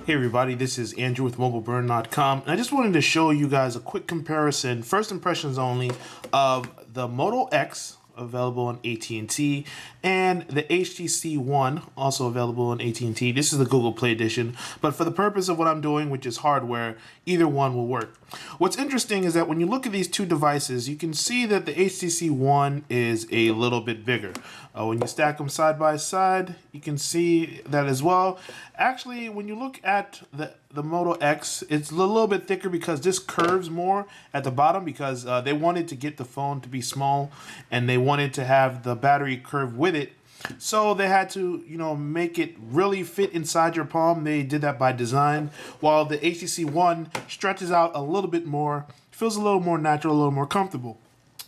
Hey everybody, this is Andrew with mobileburn.com, and I just wanted to show you guys a quick comparison, first impressions only, of the Moto X, available on AT&T, and the HTC One, also available on AT&T. This is the Google Play Edition, but for the purpose of what I'm doing, which is hardware, either one will work. What's interesting is that when you look at these two devices, you can see that the HTC One is a little bit bigger. When you stack them side by side, you can see that as well. Actually, when you look at the Moto X, it's a little bit thicker because this curves more at the bottom because they wanted to get the phone to be small and they wanted to have the battery curve with it. So they had to, make it really fit inside your palm. They did that by design, while the HTC One stretches out a little bit more, feels a little more natural, a little more comfortable.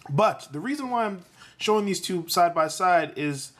But the reason why I'm showing these two side by side is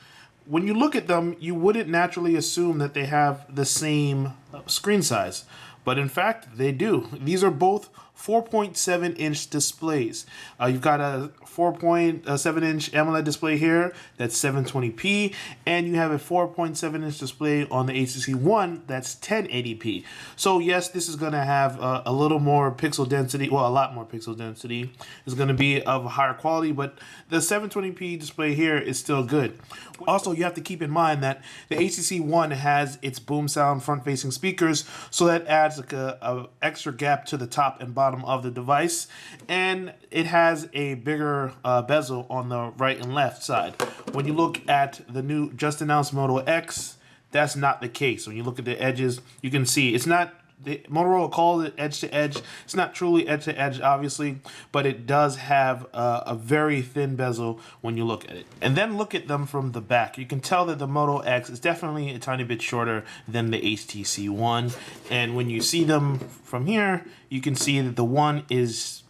when you look at them, you wouldn't naturally assume that they have the same screen size. But in fact, they do. These are both 4.7-inch displays. You've got a 4.7-inch AMOLED display here that's 720p, and you have a 4.7-inch display on the HTC One that's 1080p. So yes, this is going to have a little more pixel density, well, a lot more pixel density. It's going to be of higher quality, but the 720p display here is still good. Also, you have to keep in mind that the HTC One has its boom sound front-facing speakers, so that adds like a extra gap to the top and bottom of the device, and it has a bigger bezel on the right and left side. When you look at the new just announced Moto X, that's not the case. When you look at the edges, you can see it's not, Motorola called it edge to edge. It's not truly edge to edge, obviously, but it does have a very thin bezel when you look at it. And then look at them from the back. You can tell that the Moto X is definitely a tiny bit shorter than the HTC One. And when you see them from here, you can see that the One is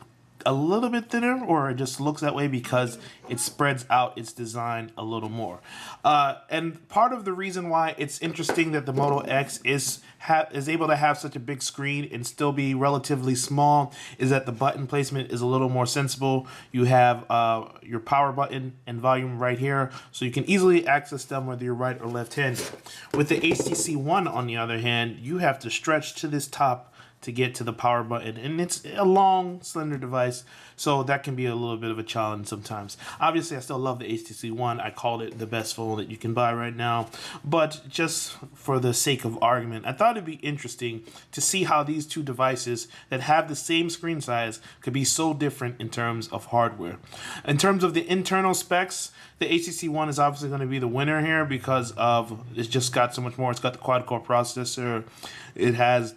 a little bit thinner, or it just looks that way because it spreads out its design a little more. And part of the reason why it's interesting that the Moto X is able to have such a big screen and still be relatively small is that the button placement is a little more sensible. You have your power button and volume right here, so you can easily access them whether you're right or left-handed. With the HTC One, on the other hand, you have to stretch to this top to get to the power button, and it's a long, slender device, so that can be a little bit of a challenge sometimes. Obviously, I still love the HTC One. I called it the best phone that you can buy right now, but just for the sake of argument, I thought it'd be interesting to see how these two devices that have the same screen size could be so different in terms of hardware. In terms of the internal specs, the HTC One is obviously going to be the winner here because of it's just got so much more. It's got the quad-core processor. It has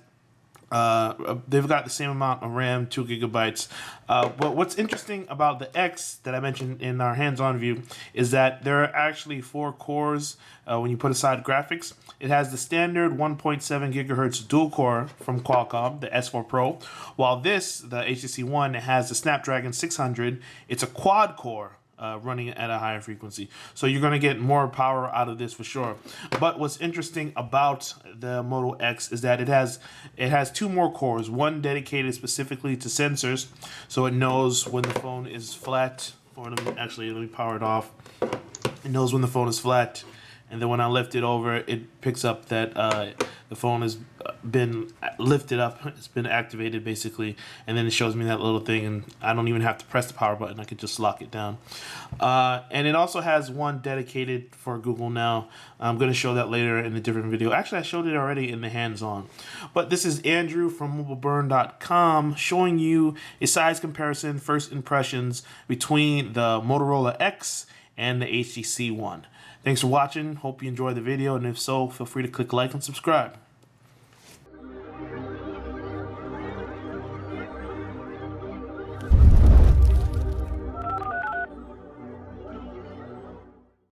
they've got the same amount of RAM, 2 gigabytes. But what's interesting about the X that I mentioned in our hands-on view is that there are actually 4 cores when you put aside graphics. It has the standard 1.7 gigahertz dual core from Qualcomm, the S4 Pro, while this, the HTC One, has the Snapdragon 600. It's a quad core. Running at a higher frequency, so you're going to get more power out of this for sure. But what's interesting about the Moto X is that it has 2 more cores, one dedicated specifically to sensors, so it knows when the phone is flat. Or let me power it off. It knows when the phone is flat, and then when I lift it over, it picks up that the phone has been lifted up, it's been activated basically, and then it shows me that little thing, and I don't even have to press the power button, I could just lock it down. And it also has one dedicated for Google Now. I'm going to show that later in a different video. Actually, I showed it already in the hands-on. But this is Andrew from mobileburn.com showing you a size comparison, first impressions between the Motorola X and the HTC One. Thanks for watching. Hope you enjoyed the video, and if so, feel free to click like and subscribe.